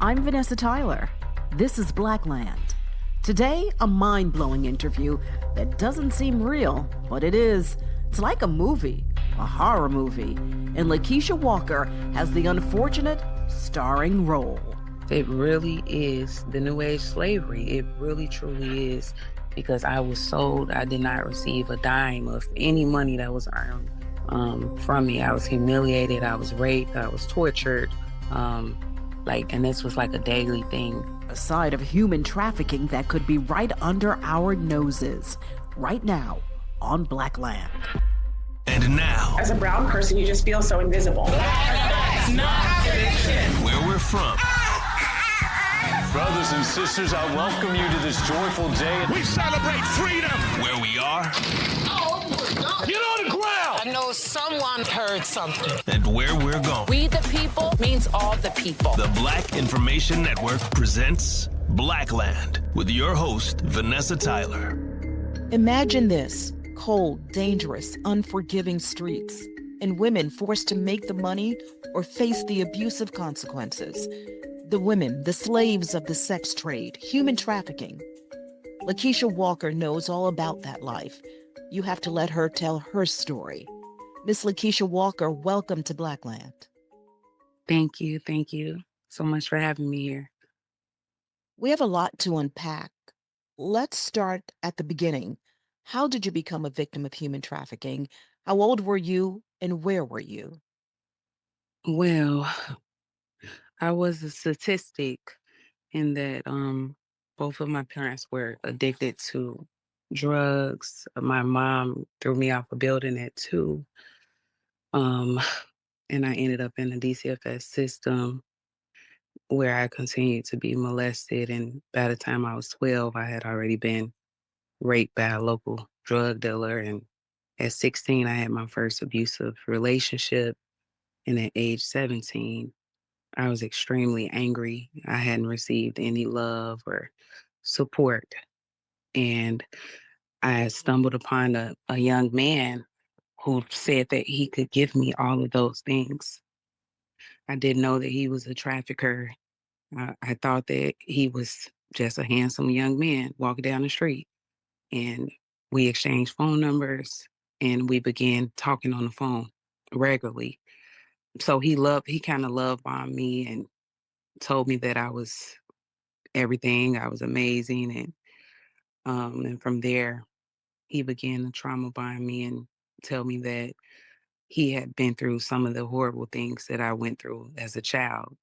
I'm Vanessa Tyler. This is Blackland. Today, a mind-blowing interview that doesn't seem real, but it is. It's like a movie, a horror movie, and LaKeisha Walker has the unfortunate starring role. It really is the new age slavery. It really truly is, because I was sold. I did not receive a dime of any money that was earned from me. I was humiliated. I was raped. I was tortured. And this was like a daily thing. A side of human trafficking that could be right under our noses, right now on Blackland. And now, as a brown person, you just feel so invisible. That's not fiction. Where we're from. Brothers and sisters, I welcome you to this joyful day. We celebrate freedom. Where we are. Oh my God. Get on the ground. I know someone heard something. And where we're going. We the people means all the people. The Black Information Network presents Blackland with your host, Vanessa Tyler. Imagine this: cold, dangerous, unforgiving streets, and women forced to make the money or face the abusive consequences. The women, the slaves of the sex trade, human trafficking. LaKeisha Walker knows all about that life. You have to let her tell her story. Miss LaKeisha Walker, welcome to Blackland. Thank you. Thank you so much for having me here. We have a lot to unpack. Let's start at the beginning. How did you become a victim of human trafficking? How old were you and where were you? Well, I was a statistic in that both of my parents were addicted to drugs. My mom threw me off a building at 2. And I ended up in the DCFS system where I continued to be molested. And by the time I was 12, I had already been raped by a local drug dealer. And at 16, I had my first abusive relationship. And at age 17, I was extremely angry. I hadn't received any love or support. And I stumbled upon a young man who said that he could give me all of those things. I didn't know that he was a trafficker. I thought that he was just a handsome young man walking down the street. And we exchanged phone numbers and we began talking on the phone regularly. So he kind of love bombed me and told me that I was everything. I was amazing. And from there, he began to trauma bond me and tell me that he had been through some of the horrible things that I went through as a child.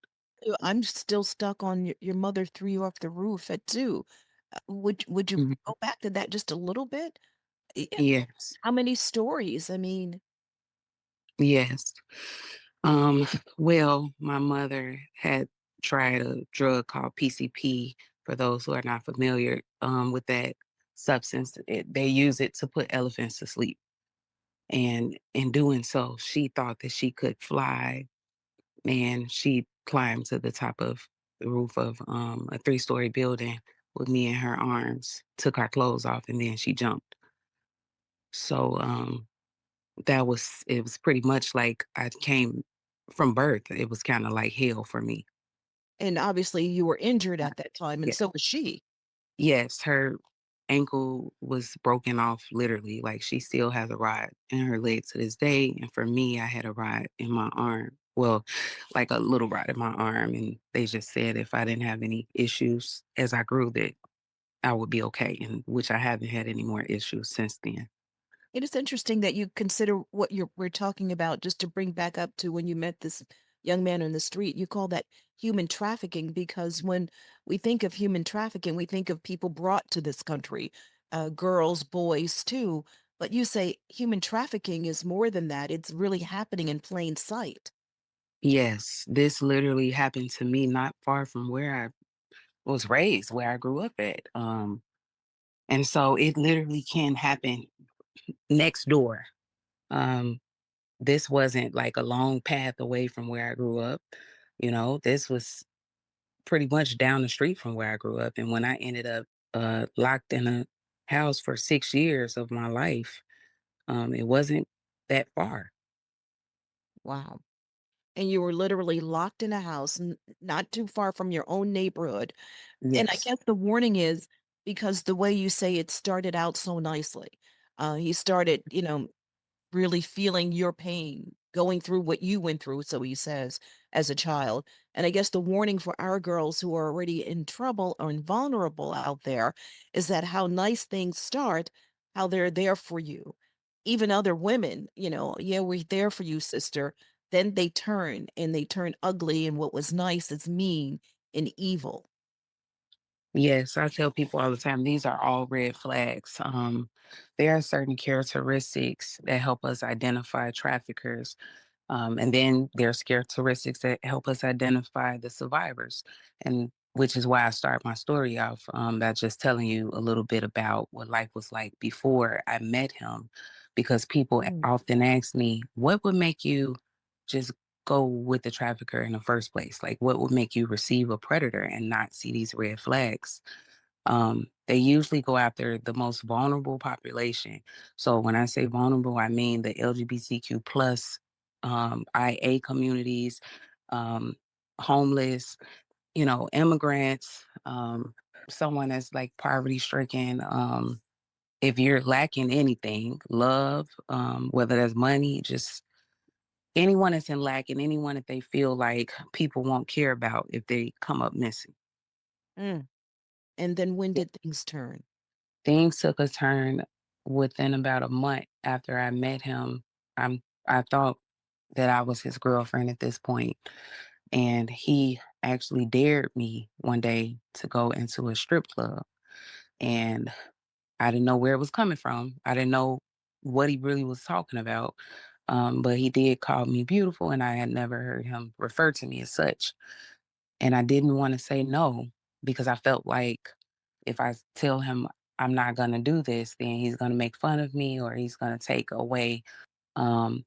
I'm still stuck on your mother threw you off the roof at 2. Would you Mhm. go back to that just a little bit? Yes, How many stories? I mean, yes. Um, well, my mother had tried a drug called PCP. For those who are not familiar with that substance, they use it to put elephants to sleep. And in doing so, she thought that she could fly, and she climbed to the top of the roof of a 3-story building with me in her arms, took her clothes off, and then she jumped. So it was pretty much like I came from birth. It was kind of like hell for me. and obviously you were injured at that time, and Yeah. so was she. Yes, her ankle was broken off literally. Like, she still has a rod in her leg to this day. And for me, I had a rod in my arm. Well, like a little rod in my arm. And they just said if I didn't have any issues as I grew, that I would be okay. And which I haven't had any more issues since then. It is interesting that you consider what we're talking about, just to bring back up to when you met this young man in the street. You call that human trafficking because when we think of human trafficking, we think of people brought to this country, girls, boys too. But you say human trafficking is more than that. It's really happening in plain sight. Yes, this literally happened to me not far from where I was raised, where I grew up at. And so it literally can happen next door. Um, this wasn't like a long path away from where I grew up. This was pretty much down the street from where I grew up. And when I ended up locked in a house for 6 years of my life, it wasn't that far. Wow. and you were literally locked in a house not too far from your own neighborhood. And I Yes. guess the warning is because the way you say it started out so nicely. He started, really feeling your pain, going through what you went through, so he says, as a child. And I guess the warning for our girls who are already in trouble or vulnerable out there is that how nice things start, how they're there for you. Even other women, yeah, we're there for you, sister. Then they turn and they turn ugly, and what was nice is mean and evil. Yes, I tell people all the time, these are all red flags. There are certain characteristics that help us identify traffickers. And then there's characteristics that help us identify the survivors. And which is why I start my story off by just telling you a little bit about what life was like before I met him. Because people Mm, often ask me, what would make you just go with the trafficker in the first place? Like, what would make you receive a predator and not see these red flags? They usually go after the most vulnerable population. So when I say vulnerable, I mean the LGBTQ plus IA communities, um, homeless, immigrants, someone that's like poverty stricken. If you're lacking anything, love, whether that's money, just anyone that's in lack and anyone that they feel like people won't care about if they come up missing. mm. And then when did things turn? Things took a turn within about a month after I met him. I thought that I was his girlfriend at this point, and he actually dared me one day to go into a strip club, and I didn't know where it was coming from. I didn't know what he really was talking about. But he did call me beautiful, and I had never heard him refer to me as such. And I didn't want to say no because I felt like if I tell him I'm not going to do this, then he's going to make fun of me or he's going to take away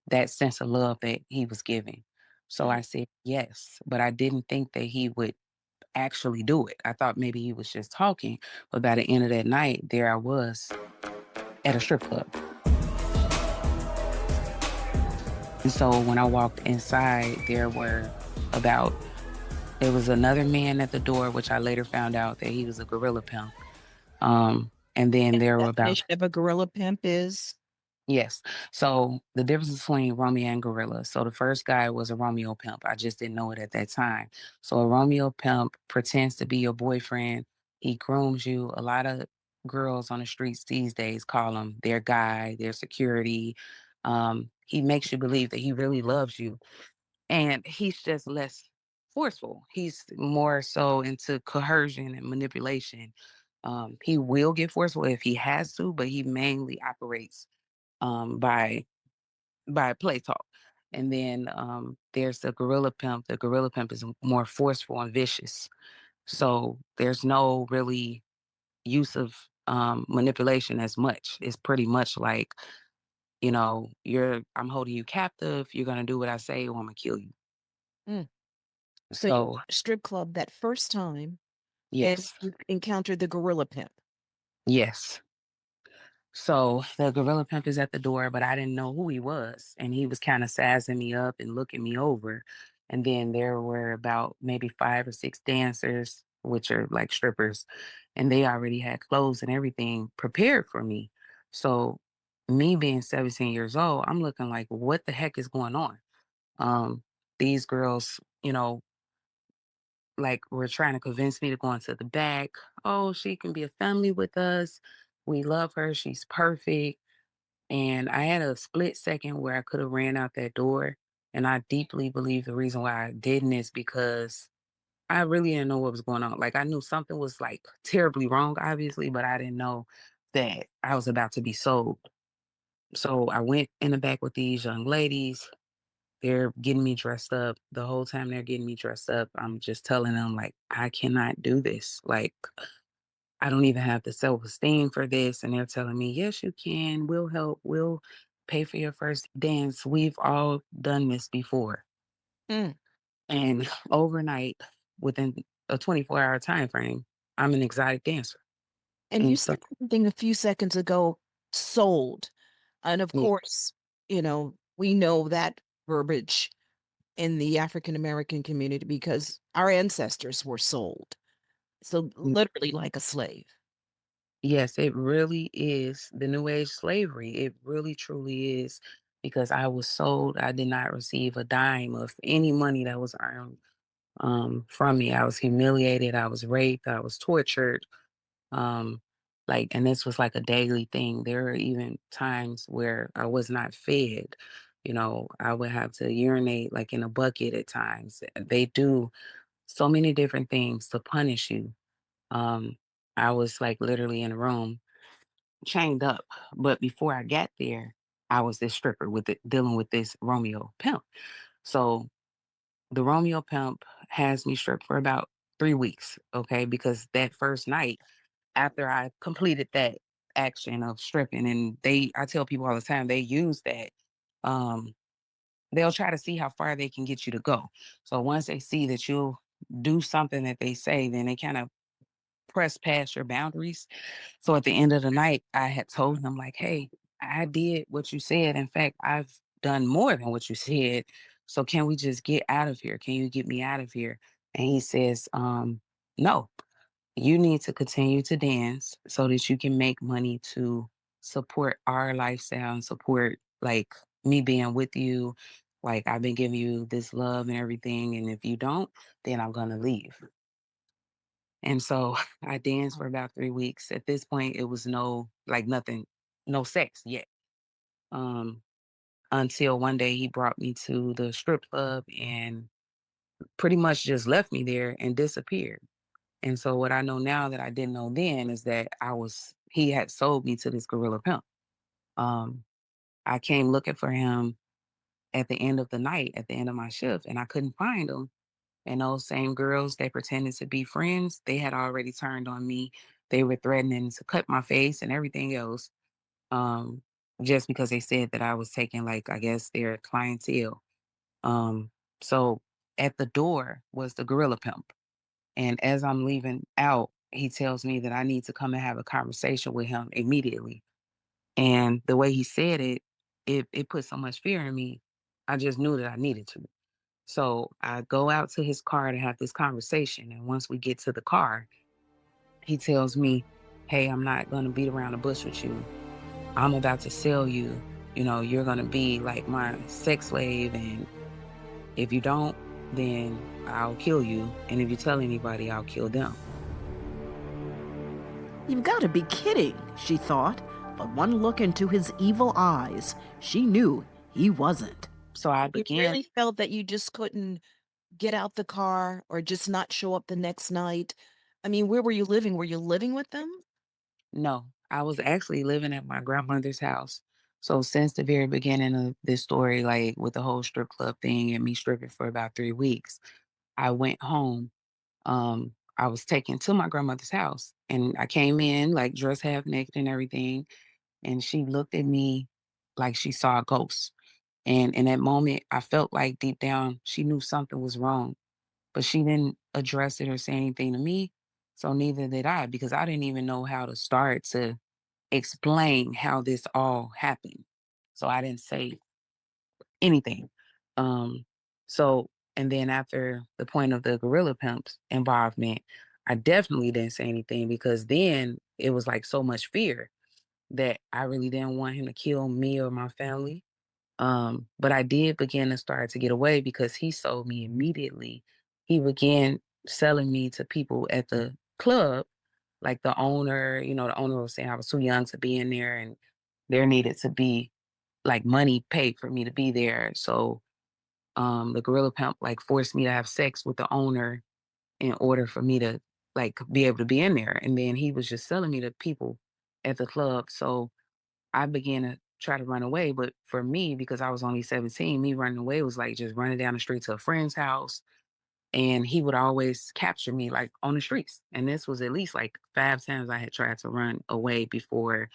that sense of love that he was giving. So Mm, I said yes, but I didn't think that he would actually do it. I thought maybe he was just talking, but by the end of that night, there I was at a strip club. And so when I walked inside, about there was another man at the door, which I later found out that he was a gorilla pimp. And then and there the were about definition of a gorilla pimp is? yes. So the difference between Romeo and gorilla. So the first guy was a Romeo pimp. I just didn't know it at that time. So a Romeo pimp pretends to be your boyfriend. He grooms you. A lot of girls on the streets these days call him their guy, their security. He makes you believe that he really loves you, and he's just less forceful. He's more so into coercion and manipulation. He will get forceful if he has to, but he mainly operates by play talk. And then there's the gorilla pimp. The gorilla pimp is more forceful and vicious. So there's no really use of manipulation as much. It's pretty much like, I'm holding you captive. You're gonna do what I say, or I'm gonna kill you. Mm. So you So were at a strip club that first time and yes, you encountered the gorilla pimp. yes. So the gorilla pimp is at the door, but I didn't know who he was. And he was kind of sizing me up and looking me over. And then there were about maybe 5 or 6 dancers, which are like strippers, and they already had clothes and everything prepared for me. So me being 17 years old, I'm looking like, what the heck is going on? Um, these girls, like were trying to convince me to go into the back. Oh, she can be a family with us. We love her. She's perfect. And I had a split second where I could have ran out that door. And I deeply believe the reason why I didn't is because I really didn't know what was going on. Like I knew something was like terribly wrong, obviously, but I didn't know that I was about to be sold. So I went in the back with these young ladies. They're getting me dressed up. The whole time they're getting me dressed up, I'm just telling them, like, I cannot do this. Like, I don't even have the self esteem for this. And they're telling me, yes, you can. We'll help. We'll pay for your first dance. We've all done this before. Mm. And overnight, within a 24-hour time frame, I'm an exotic dancer. And you And so, said something a few seconds ago, sold. And of yeah, course, we know that verbiage in the African American community because our ancestors were sold. So Mm, literally like a slave. yes, it really is the new age slavery. It really truly is because I was sold. I did not receive a dime of any money that was earned from me. I was humiliated. I was raped. I was tortured. Um, and this was like a daily thing. There were even times where I was not fed. I would have to urinate like in a bucket at times. They do so many different things to punish you. Um, I was like literally in a room chained up. But before I got there, I was this stripper dealing with this Romeo pimp. So the Romeo pimp has me stripped for about 3 weeks, okay? Because that first night, after I completed that action of stripping, and I tell people all the time, they use that. Um, they'll try to see how far they can get you to go. So once they see that you'll do something that they say, then they kind of press past your boundaries. So at the end of the night, I had told him like, "Hey, I did what you said. In fact, I've done more than what you said. So can we just get out of here? Can you get me out of here?" And he says, "No, you need to continue to dance so that you can make money to support our lifestyle and support like me being with you. Like I've been giving you this love and everything. And if you don't, then I'm gonna leave." And so I danced for about 3 weeks. At this point, it was nothing, no sex yet. Um, until one day he brought me to the strip club and pretty much just left me there and disappeared. And so what I know now that I didn't know then is that he had sold me to this gorilla pimp. Um, I came looking for him at the end of the night, at the end of my shift, and I couldn't find him. And those same girls that pretended to be friends, they had already turned on me. They were threatening to cut my face and everything else, um, just because they said that I was taking, like, I guess, their clientele. Um, so at the door was the gorilla pimp. And as I'm leaving out, he tells me that I need to come and have a conversation with him immediately. And the way he said it, it put so much fear in me. I just knew that I needed to. So I go out to his car to have this conversation. And once we get to the car, he tells me, "Hey, I'm not going to beat around the bush with you. I'm about to sell you. You're going to be like my sex slave. And if you don't, then I'll kill you. And if you tell anybody, I'll kill them." You've got to be kidding, she thought. But one look into his evil eyes, she knew he wasn't. So I You began. really felt that you just couldn't get out the car or just not show up the next night? I mean, where were you living? Were you living with them? No, I was actually living at my grandmother's house. So since the very beginning of this story, like with the whole strip club thing and me stripping for about 3 weeks, I went home. I was taken to my grandmother's house and I came in like dressed half naked and everything. And she looked at me like she saw a ghost. And in that moment, I felt like deep down she knew something was wrong, but she didn't address it or say anything to me. So neither did I, because I didn't even know how to start to explain how this all happened. So I didn't say anything. Um, and then after the point of the gorilla pimp's involvement, I definitely didn't say anything because then it was like so much fear that I really didn't want him to kill me or my family. But I did begin to start to get away because he sold me immediately. He began selling me to people at the club, like the owner was saying I was too young to be in there and there needed to be like money paid for me to be there. So the gorilla pimp like forced me to have sex with the owner in order for me to like be able to be in there. And then he was just selling me to people at the club. So I began to try to run away. But for me, because I was only 17, me running away was like just running down the street to a friend's house. And he would always capture me like on the streets. And this was at least like 5 times I had tried to run away before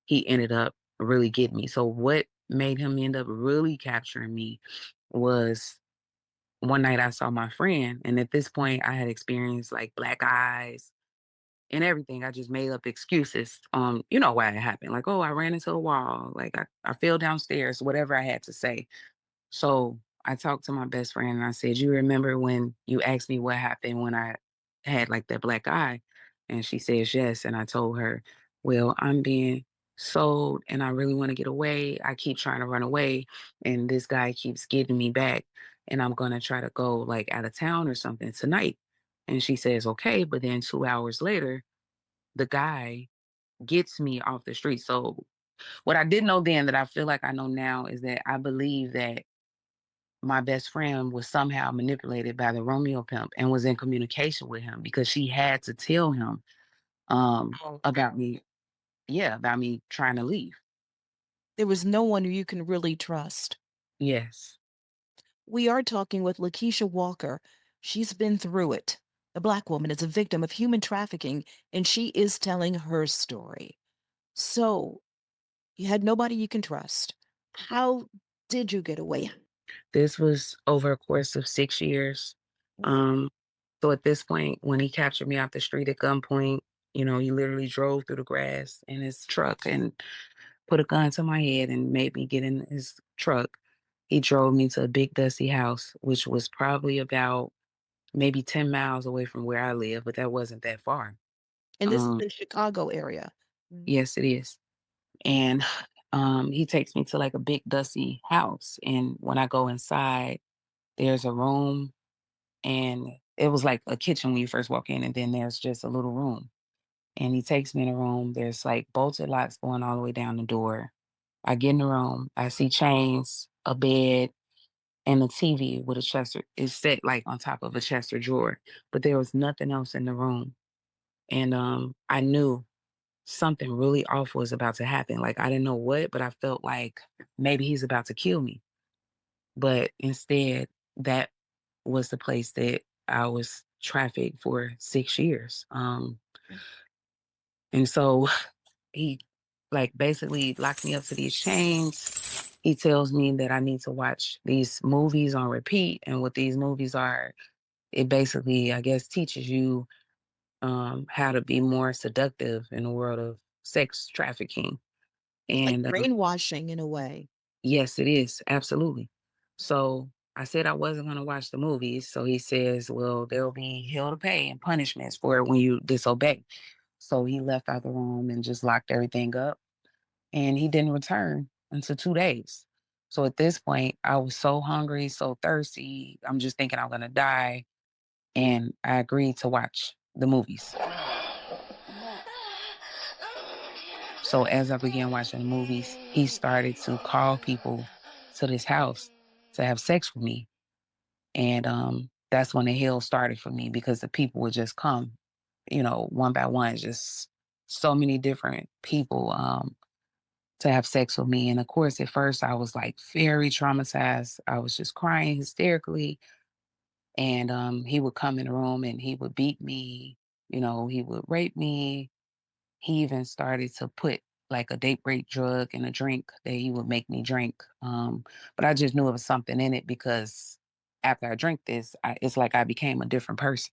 he ended up really getting me. So what made him end up really capturing me was one night I saw my friend. And at this point I had experienced like black eyes and everything. I just made up excuses. Why it happened. Like, oh, I ran into a wall. Like I fell downstairs, whatever I had to say. So I talked to my best friend and I said, "You remember when you asked me what happened when I had like that black eye?" And she says, "Yes." And I told her, "Well, I'm being sold and I really want to get away. I keep trying to run away and this guy keeps getting me back and I'm going to try to go like out of town or something tonight." And she says, "Okay." But then 2 hours later, the guy gets me off the street. So what I didn't know then that I feel like I know now is that I believe that my best friend was somehow manipulated by the Romeo pimp and was in communication with him because she had to tell him Oh. about me, yeah, about me trying to leave. There was no one who you can really trust. Yes. We are talking with LaKeisha Walker. She's been through it. The Black woman is a victim of human trafficking, and she is telling her story. So, you had nobody you can trust. How did you get away? This was over a course of 6 years. Um, so at this point, when he captured me off the street at gunpoint, he literally drove through the grass in his truck and put a gun to my head and made me get in his truck. He drove me to a big dusty house, which was probably about maybe 10 miles away from where I live, but that wasn't that far. And this is Um, the Chicago area. yes, it is. And he takes me to like a big dusty house. And when I go inside, there's a room and it was like a kitchen when you first walk in, and then there's just a little room. And he takes me in a room. There's like bolted locks going all the way down the door. I get in the room. I see chains, a bed, and a TV with a Chester is set like on top of a Chester drawer. But there was nothing else in the room. And I knew something really awful was about to happen. Like I didn't know what, but I felt like maybe he's about to kill me. But instead, that was the place that I was trafficked for 6 years. And so he like basically locked me up to these chains. He tells me that I need to watch these movies on repeat. And what these movies are, it basically, I guess, teaches you how to be more seductive in the world of sex trafficking. It's like And brainwashing in a way. yes, it is. Absolutely. So I said I wasn't going to watch the movies. So he says, well, there will be hell to pay and punishments for it when you disobey. So he left out the room and just locked everything up. And he didn't return until 2 days. So at this point, I was so hungry, so thirsty. I'm just thinking I'm going to die. And I agreed to watch the movies. So as I began watching the movies, he started to call people to this house to have sex with me. And that's when the hell started for me because the people would just come, one by one, just so many different people to have sex with me. And of course, at first I was like very traumatized. I was just crying hysterically. And he would come in the room and he would beat me, he would rape me. He even started to put like a date rape drug in a drink that he would make me drink. But I just knew it was something in it because after I drank this, it's like I became a different person.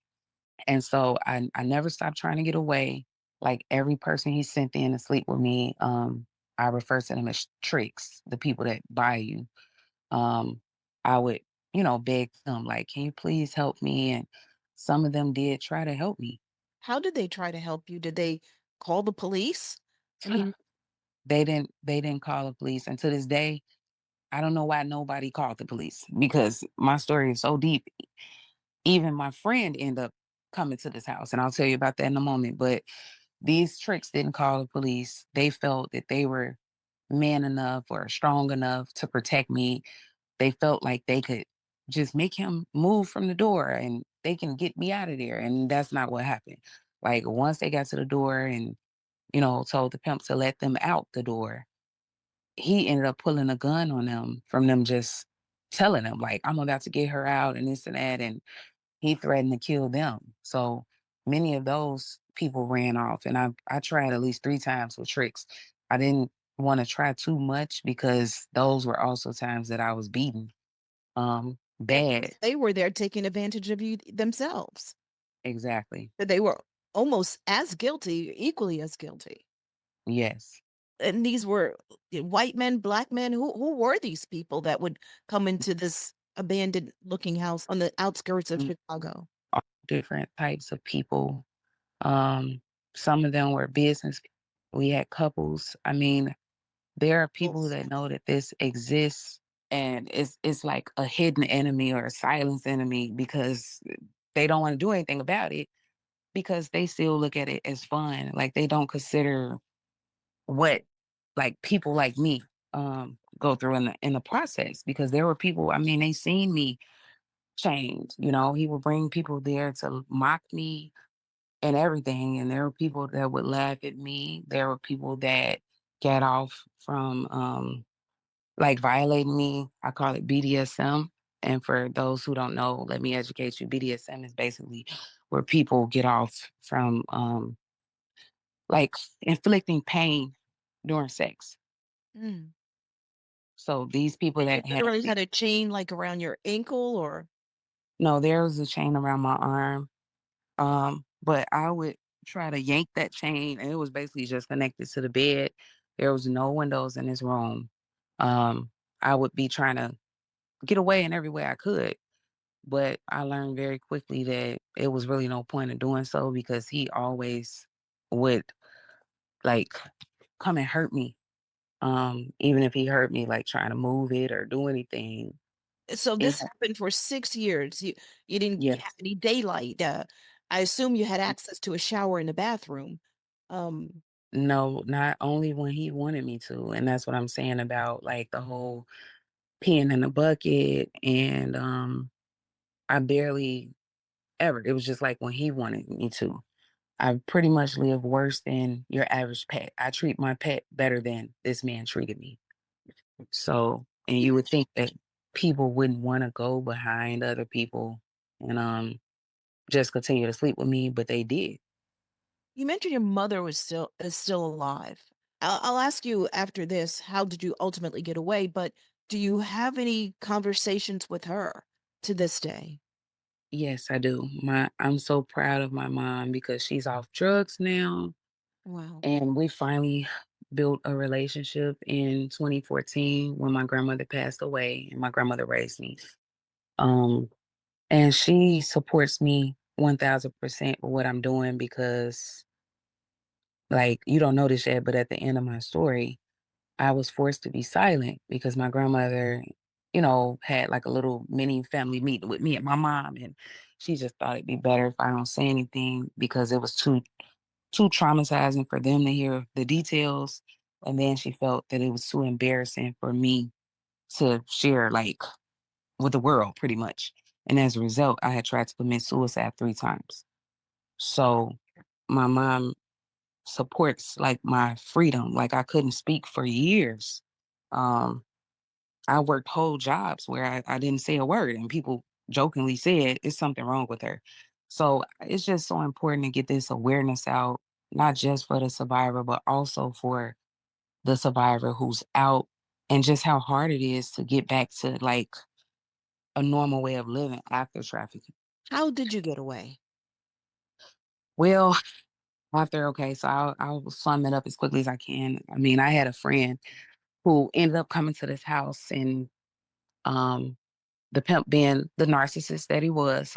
And so I never stopped trying to get away. Like every person he sent in to sleep with me, I refer to them as tricks, the people that buy you. Um, I would, beg them like, can you please help me? And some of them did try to help me. How did they try to help you? Did they call the police? I mean, They didn't call the police. And to this day, I don't know why nobody called the police because my story is so deep. Even my friend ended up coming to this house, and I'll tell you about that in a moment. But these tricks didn't call the police. They felt that they were man enough or strong enough to protect me. They felt like they could just make him move from the door and they can get me out of there. And that's not what happened. Like once they got to the door and, told the pimp to let them out the door, he ended up pulling a gun on them from them just telling him, like, I'm about to get her out and this and that. And he threatened to kill them. So many of those people ran off. And I tried at least 3 times with tricks. I didn't want to try too much because those were also times that I was beaten bad. they were there taking advantage of you themselves. Exactly. That they were almost as guilty, equally as guilty. Yes. And these were white men, black men. Who were these people that would come into this abandoned looking house on the outskirts of Mm, Chicago? all different types of people. Um, some of them were business. We had couples. I mean, there are people that know that this exists, and it's like a hidden enemy or a silent enemy because they don't want to do anything about it because they still look at it as fun. Like they don't consider what like people like me go through in the process because there were people, I mean, they seen me change, you know, he would bring people there to mock me and everything. And there were people that would laugh at me. There were people that got off from like violating me. I call it BDSM. And for those who don't know, let me educate you. BDSM is basically where people get off from like inflicting pain during sex. Mm. So these people They that had literally had a chain like around your ankle or no, there was a chain around my arm. But I would try to yank that chain and it was basically just connected to the bed. There was no windows in this room. Um, I would be trying to get away in every way I could. But I learned very quickly that it was really no point in doing so because he always would like come and hurt me. Even if he hurt me like trying to move it or do anything. so It this happened for 6 years. You didn't yes. have any daylight. I assume you had access to a shower in the bathroom. Um, No, not only when he wanted me to. And that's what I'm saying about like the whole peeing in the bucket and I barely ever. It was just like when he wanted me to. I pretty much live worse than your average pet. I treat my pet better than this man treated me. So, and you would think that people wouldn't want to go behind other people and just continue to sleep with me, but they did. you mentioned your mother was still alive. I'll ask you after this, how did you ultimately get away? But do you have any conversations with her to this day? Yes, I do. I'm so proud of my mom because she's off drugs now. Wow. And we finally built a relationship in 2014 when my grandmother passed away and my grandmother raised me. Um, and she supports me 1000% with what I'm doing because, like, you don't know this yet, but at the end of my story, I was forced to be silent because my grandmother, you know, had like a little mini family meeting with me and my mom. And she just thought it'd be better if I don't say anything because it was too traumatizing for them to hear the details. And then she felt that it was too embarrassing for me to share, like, with the world, pretty much. And as a result, I had tried to commit suicide 3 times. So my mom supports like my freedom. Like I couldn't speak for years. Um, I worked whole jobs where I didn't say a word, and people jokingly said, "It's something wrong with her." So it's just so important to get this awareness out, not just for the survivor, but also for the survivor who's out, and just how hard it is to get back to like a normal way of living after trafficking. How did you get away? Well, after, okay, so I'll sum it up as quickly as I can. I mean, I had a friend who ended up coming to this house and um the pimp being the narcissist that he was,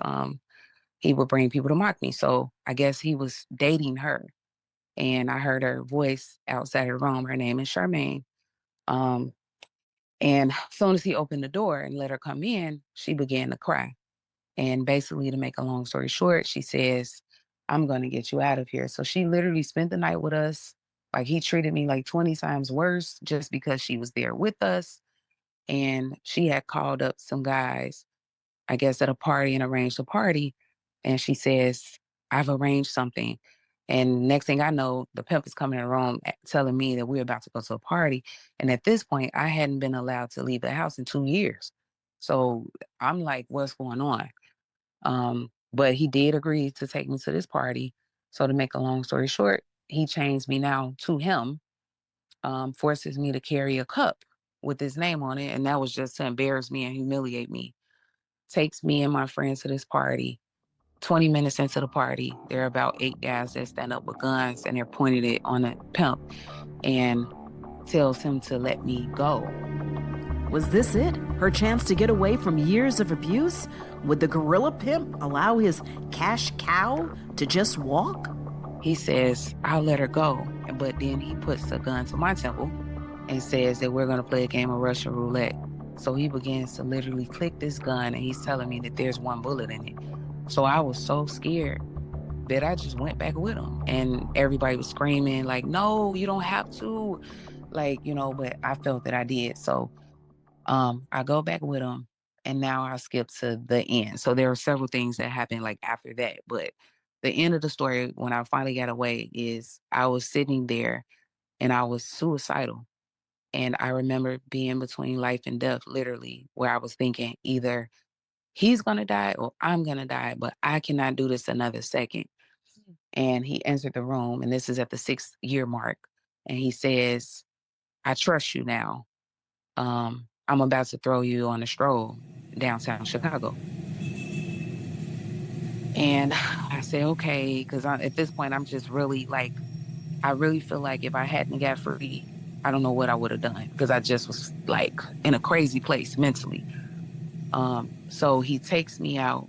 he would bring people to mock me. So I guess he was dating her. And I heard her voice outside her room. Her name is Charmaine. Um, and as soon as he opened the door and let her come in, she began to cry. And basically, to make a long story short, she says, "I'm going to get you out of here." So she literally spent the night with us. Like he treated me like 20 times worse just because she was there with us. And she had called up some guys, I guess, at a party and arranged a party. And she says, "I've arranged something." And next thing I know, the pimp is coming in the room telling me that we're about to go to a party. And at this point, I hadn't been allowed to leave the house in 2 years. So I'm like, what's going on? But he did agree to take me to this party. So to make a long story short, he changed me now to him, forces me to carry a cup with his name on it. And that was just to embarrass me and humiliate me. Takes me and my friends to this party. 20 minutes into the party, there are about 8 guys that stand up with guns and they're pointing it on the pimp and tells him to let me go. Was this it? Her chance to get away from years of abuse? Would the gorilla pimp allow his cash cow to just walk? He says, I'll let her go. But then he puts a gun to my temple and says that we're going to play a game of Russian roulette. So he begins to literally click this gun and he's telling me that there's one bullet in it. So I was so scared that I just went back with him. And everybody was screaming like, no, you don't have to. Like, but I felt that I did. So I go back with him and now I skip to the end. So there are several things that happened like after that. But the end of the story, when I finally got away, is I was sitting there and I was suicidal. And I remember being between life and death, literally, where I was thinking either he's going to die or I'm going to die, but I cannot do this another second. And he entered the room, and this is at the 6-year mark. And he says, I trust you now. I'm about to throw you on a stroll downtown Chicago. And I said, okay, because at this point, I'm just really like, I really feel like if I hadn't got free, I don't know what I would have done because I just was like in a crazy place mentally. So he takes me out.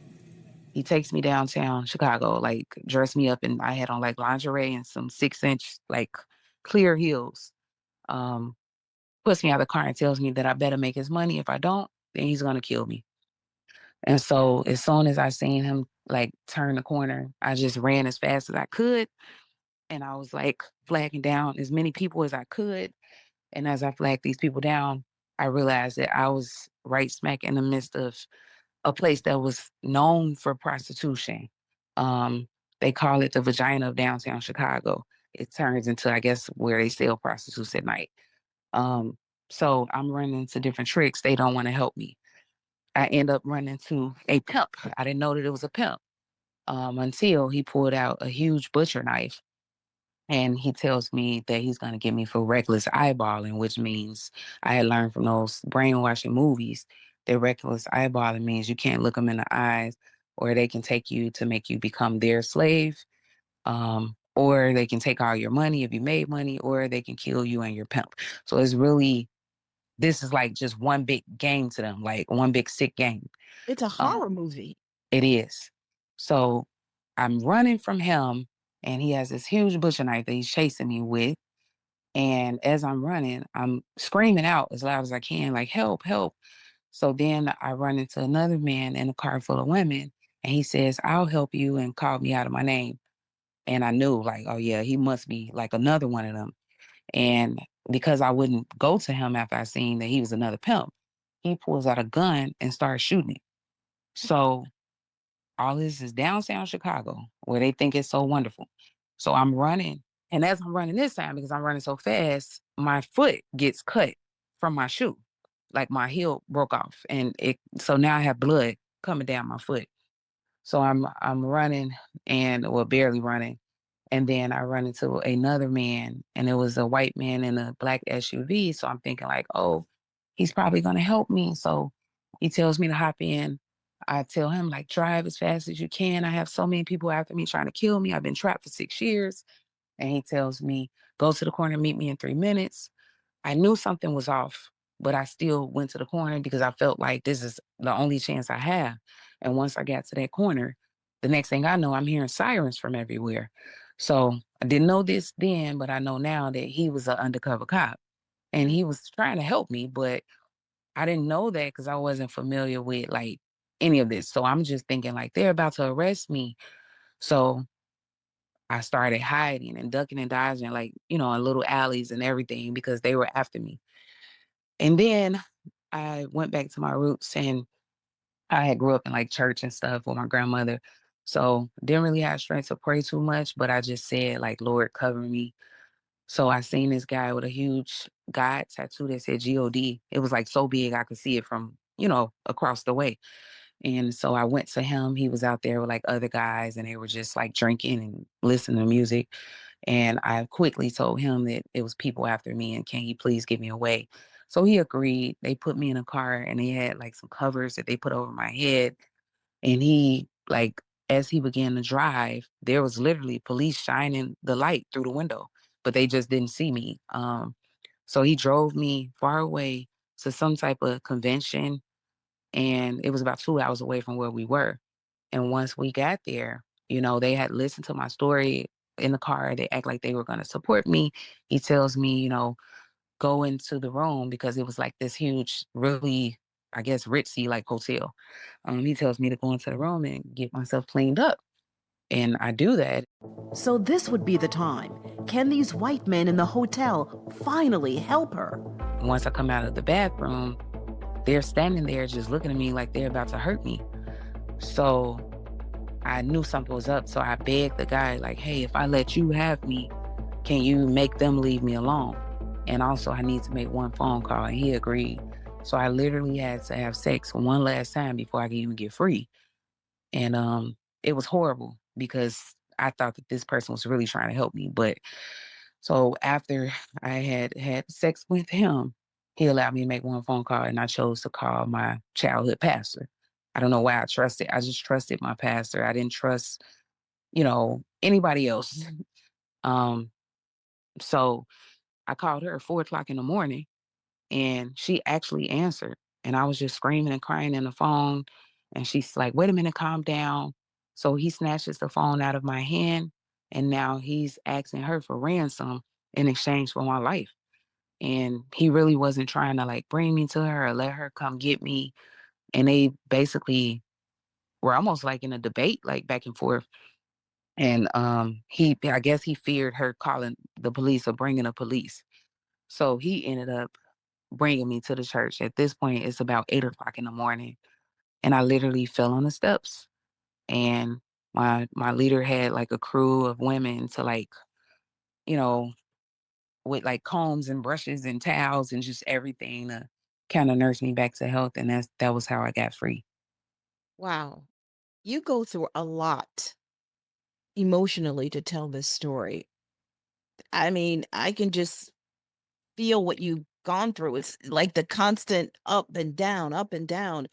He takes me downtown Chicago, like dressed me up, and I had on like lingerie and some 6-inch like clear heels. Puts me out of the car and tells me that I better make his money. If I don't, then he's gonna kill me. And so as soon as I seen him like turn the corner, I just ran as fast as I could. And I was like flagging down as many people as I could. And as I flagged these people down, I realized that I was right smack in the midst of a place that was known for prostitution. They call it the vagina of downtown Chicago. It turns into, I guess, where they sell prostitutes at night. So I'm running into different tricks. They don't want to help me. I end up running to a pimp. I didn't know that it was a pimp until he pulled out a huge butcher knife. And he tells me that he's going to get me for reckless eyeballing, which means I had learned from those brainwashing movies that reckless eyeballing means you can't look them in the eyes, or they can take you to make you become their slave, or they can take all your money if you made money, or they can kill you and your pimp. So it's really, this is like just one big game to them, like one big sick game. It's a horror movie. It is. So I'm running from him, and he has this huge butcher knife that he's chasing me with. And as I'm running, I'm screaming out as loud as I can, like, help, help. So then I run into another man in a car full of women, and he says, I'll help you, and called me out of my name. And I knew, like, oh, yeah, he must be like another one of them. And because I wouldn't go to him after I seen that he was another pimp, he pulls out a gun and starts shooting it. So all this is downtown Chicago, where they think it's so wonderful. So I'm running. And as I'm running this time, because I'm running so fast, my foot gets cut from my shoe. Like my heel broke off. So now I have blood coming down my foot. So I'm running well, barely running. And then I run into another man, and it was a white man in a black SUV. So I'm thinking like, oh, he's probably going to help me. So he tells me to hop in. I tell him, like, drive as fast as you can. I have so many people after me trying to kill me. I've been trapped for 6 years. And he tells me, go to the corner, meet me in 3 minutes. I knew something was off, but I still went to the corner because I felt like this is the only chance I have. And once I got to that corner, the next thing I know, I'm hearing sirens from everywhere. So I didn't know this then, but I know now that he was an undercover cop and he was trying to help me, but I didn't know that because I wasn't familiar with like any of this. So I'm just thinking like they're about to arrest me. So I started hiding and ducking and dodging, like, in little alleys and everything because they were after me. And then I went back to my roots, and I had grew up in like church and stuff with my grandmother. So didn't really have strength to pray too much, but I just said like, Lord, cover me. So I seen this guy with a huge God tattoo that said God. It was like so big I could see it from, across the way. And so I went to him. He was out there with like other guys, and they were just like drinking and listening to music. And I quickly told him that it was people after me, and can he please give me away? So he agreed. They put me in a car, and they had like some covers that they put over my head. And he, like, as he began to drive, there was literally police shining the light through the window, but they just didn't see me. So he drove me far away to some type of convention, and it was about 2 hours away from where we were. And once we got there, they had listened to my story in the car. They act like they were gonna support me. He tells me, go into the room because it was like this huge, really, I guess, ritzy like hotel. He tells me to go into the room and get myself cleaned up. And I do that. So this would be the time. Can these white men in the hotel finally help her? Once I come out of the bathroom, they're standing there just looking at me like they're about to hurt me. So I knew something was up. So I begged the guy, like, hey, if I let you have me, can you make them leave me alone? And also I need to make one phone call. And he agreed. So I literally had to have sex one last time before I could even get free. And it was horrible because I thought that this person was really trying to help me. But so after I had sex with him, he allowed me to make one phone call, and I chose to call my childhood pastor. I don't know why I trusted. I just trusted my pastor. I didn't trust, anybody else. Um, so I called her at 4 o'clock in the morning, and she actually answered. And I was just screaming and crying in the phone. And she's like, wait a minute, calm down. So he snatches the phone out of my hand. And now he's asking her for ransom in exchange for my life. And he really wasn't trying to like bring me to her or let her come get me. And they basically were almost like in a debate, like back and forth. And I guess he feared her calling the police or bringing the police. So he ended up bringing me to the church. At this point, it's about 8 o'clock in the morning. And I literally fell on the steps. And my leader had like a crew of women to like, you know, with like combs and brushes and towels and just everything to kind of nurse me back to health. And that was how I got free. Wow. You go through a lot emotionally to tell this story. I mean, I can just feel what you've gone through. It's like the constant up and down, up and down.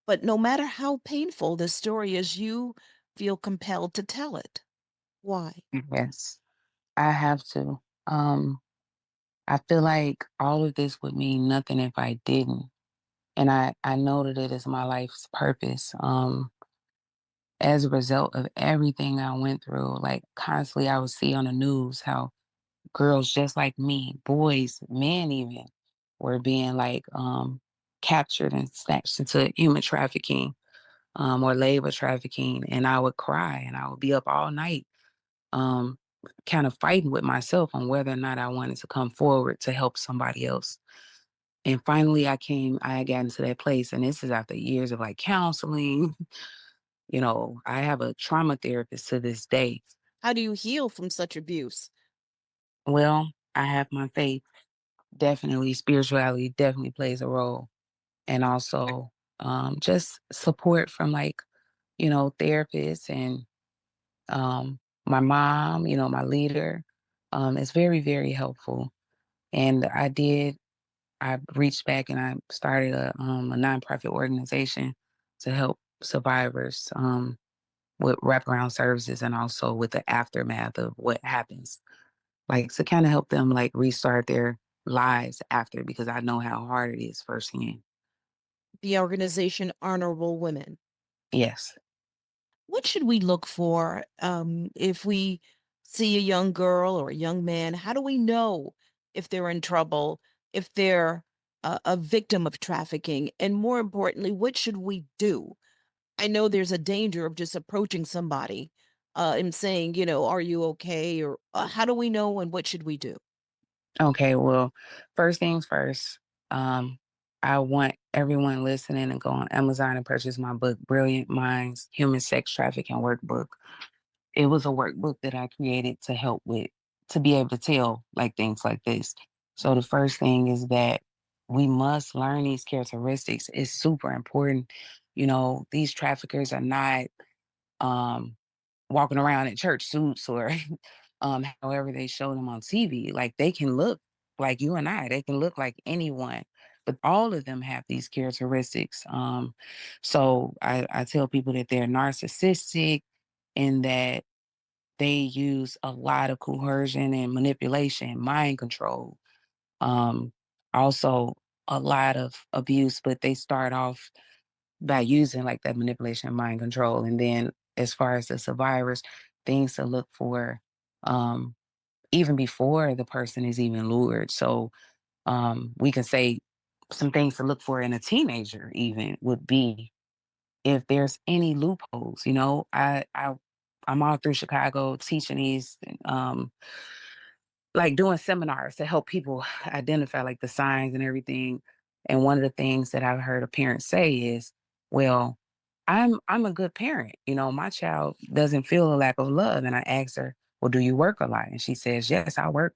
But no matter how painful the story is, you feel compelled to tell it. Why? Yes, I have to. Um, I feel like all of this would mean nothing if I didn't. And I know that it is my life's purpose. As a result of everything I went through, like constantly I would see on the news how girls just like me, boys, men even, were being like captured and snatched into human trafficking or labor trafficking. And I would cry and I would be up all night um, kind of fighting with myself on whether or not I wanted to come forward to help somebody else. And finally I got into that place. And this is after years of like counseling. I have a trauma therapist to this day. How do you heal from such abuse? Well, I have my faith. Definitely, spirituality definitely plays a role. And also just support from like, therapists and my mom, my leader. It's very, very helpful. And I reached back and I started a nonprofit organization to help survivors with wraparound services and also with the aftermath of what happens. Like to kind of help them like restart their lives after because I know how hard it is firsthand. The organization Honorable Women. Yes. What should we look for if we see a young girl or a young man? How do we know if they're in trouble, if they're a victim of trafficking? And more importantly, what should we do? I know there's a danger of just approaching somebody and saying, are you okay? Or how do we know and what should we do? Okay, well, first things first, um, I want everyone listening to go on Amazon and purchase my book, Brilliant Minds, Human Sex Trafficking Workbook. It was a workbook that I created to help to be able to tell like things like this. So the first thing is that we must learn these characteristics. It's super important. These traffickers are not um, walking around in church suits or however they show them on TV. Like they can look like you and I, they can look like anyone, but all of them have these characteristics. So I tell people that they're narcissistic and that they use a lot of coercion and manipulation, mind control. Um, Also, a lot of abuse, but they start off by using like that manipulation and mind control. And then as far as the survivors, things to look for um, even before the person is even lured. So we can say some things to look for in a teenager even would be if there's any loopholes. You know, I'm all through Chicago teaching these like doing seminars to help people identify like the signs and everything. And one of the things that I've heard a parent say is, well, I'm a good parent. You know, my child doesn't feel a lack of love. And I asked her, well, do you work a lot? And she says, yes, I work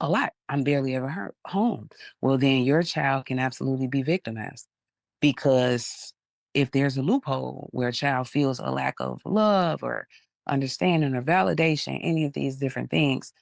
a lot. I'm barely ever home. Well, then your child can absolutely be victimized because if there's a loophole where a child feels a lack of love or understanding or validation, any of these different things,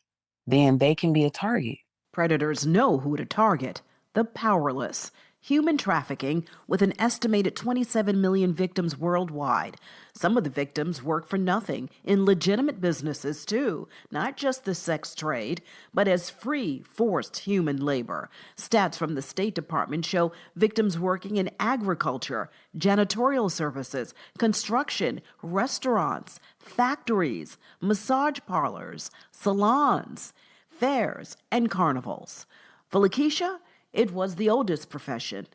then they can be a target. Predators know who to target: the powerless. Human trafficking, with an estimated 27 million victims worldwide. Some of the victims work for nothing in legitimate businesses too, not just the sex trade, but as free, forced human labor. Stats from the State Department show victims working in agriculture, janitorial services, construction, restaurants, factories, massage parlors, salons, fairs, and carnivals. For LaKeisha, it was the oldest profession: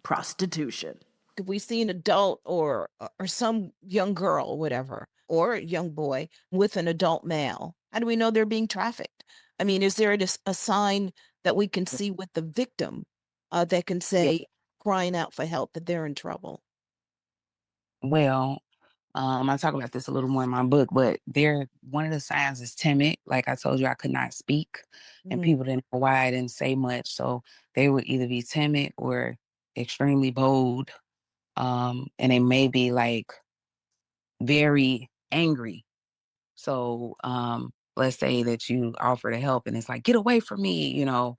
prostitution. If we see an adult or some young girl or whatever, or a young boy with an adult male, how do we know they're being trafficked? I mean, is there a sign that we can see with the victim that can Yeah. say, crying out for help, that they're in trouble? Well, I talk about this a little more in my book, but one of the signs is timid. Like I told you, I could not speak, and Mhm. people didn't know why I didn't say much. So they would either be timid or extremely bold, and they may be like very angry. So let's say that you offer to help, and it's like, get away from me, you know.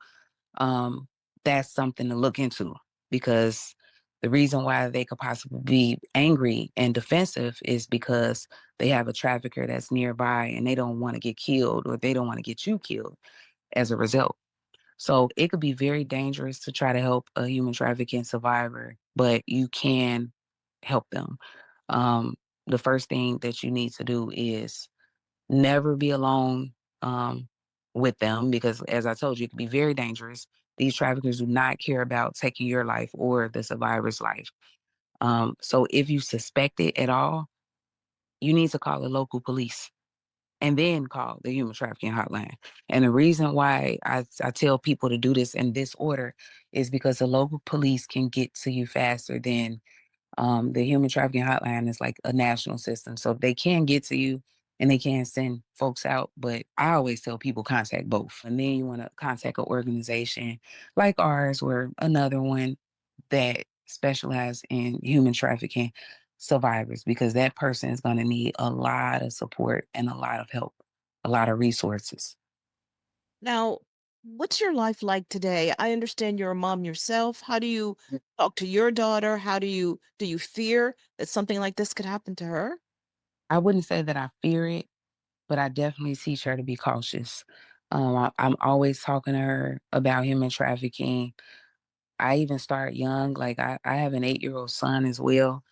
um, that's something to look into because the reason why they could possibly be angry and defensive is because they have a trafficker that's nearby and they don't want to get killed or they don't want to get you killed as a result. So it could be very dangerous to try to help a human trafficking survivor, but you can help them. Um, the first thing that you need to do is never be alone with them because, as I told you, it can be very dangerous. These traffickers do not care about taking your life or the survivor's life. So if you suspect it at all, you need to call the local police and then call the human trafficking hotline. And the reason why I tell people to do this in this order is because the local police can get to you faster than the human trafficking hotline is like a national system. So they can get to you and they can send folks out. But I always tell people contact both. And then you want to contact an organization like ours or another one that specialize in human trafficking survivors because that person is going to need a lot of support and a lot of help, a lot of resources. Now, what's your life like today? I understand you're a mom yourself. How do you talk to your daughter? How do you fear that something like this could happen to her? I wouldn't say that I fear it, but I definitely teach her to be cautious. I'm always talking to her about human trafficking. I even start young. Like I have an 8-year-old son as well.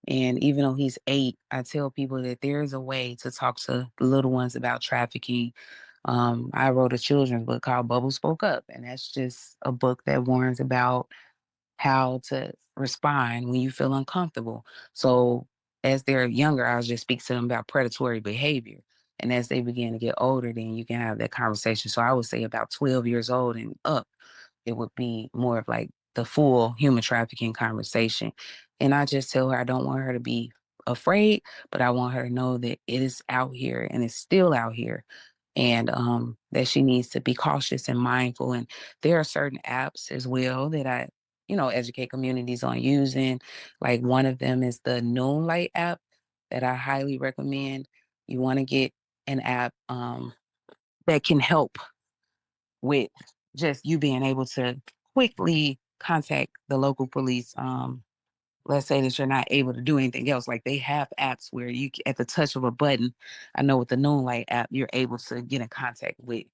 And even though he's 8, I tell people that there is a way to talk to the little ones about trafficking. I wrote a children's book called Bubble Spoke Up, and that's just a book that warns about how to respond when you feel uncomfortable. So as they're younger, I'll just speak to them about predatory behavior. And as they begin to get older, then you can have that conversation. So I would say about 12 years old and up, it would be more of like the full human trafficking conversation. And I just tell her I don't want her to be afraid, but I want her to know that it is out here and it's still out here and that she needs to be cautious and mindful. And there are certain apps as well that I, educate communities on using. Like one of them is the Noonlight app that I highly recommend. You want to get an app that can help with just you being able to quickly contact the local police. Let's say that you're not able to do anything else. Like they have apps where at the touch of a button, I know with the Noonlight app, you're able to get in contact with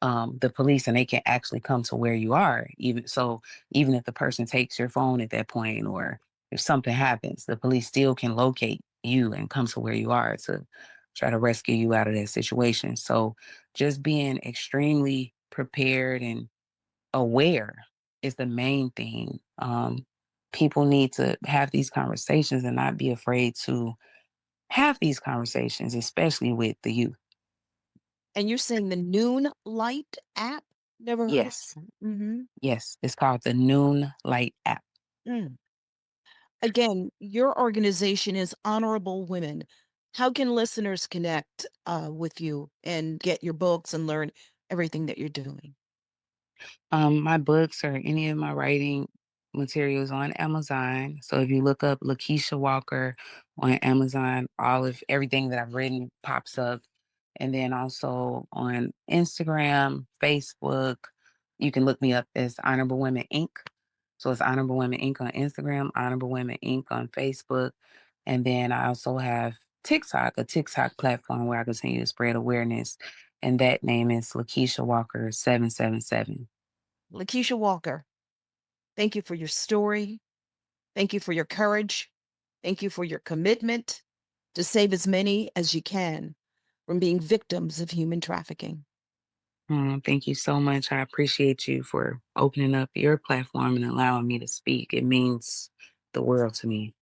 the police, and they can actually come to where you are. Even if the person takes your phone at that point, or if something happens, the police still can locate you and come to where you are to try to rescue you out of that situation. So just being extremely prepared and aware is the main thing. People need to have these conversations and not be afraid to have these conversations, especially with the youth. And you're saying the Noon Light app? Never heard of Yes. it. Mm-hmm. Yes. It's called the Noon Light app. Mm. Again, your organization is Honorable Women. How can listeners connect with you and get your books and learn everything that you're doing? My books or any of my writing materials on Amazon. So if you look up LaKeisha Walker on Amazon, everything that I've written pops up. And then also on Instagram, Facebook, you can look me up as Honorable Women Inc. So it's Honorable Women Inc. on Instagram, Honorable Women Inc. on Facebook. And then I also have TikTok, a TikTok platform where I continue to spread awareness. And that name is LaKeisha Walker 777. LaKeisha Walker, thank you for your story. Thank you for your courage. Thank you for your commitment to save as many as you can from being victims of human trafficking. Thank you so much. I appreciate you for opening up your platform and allowing me to speak. It means the world to me.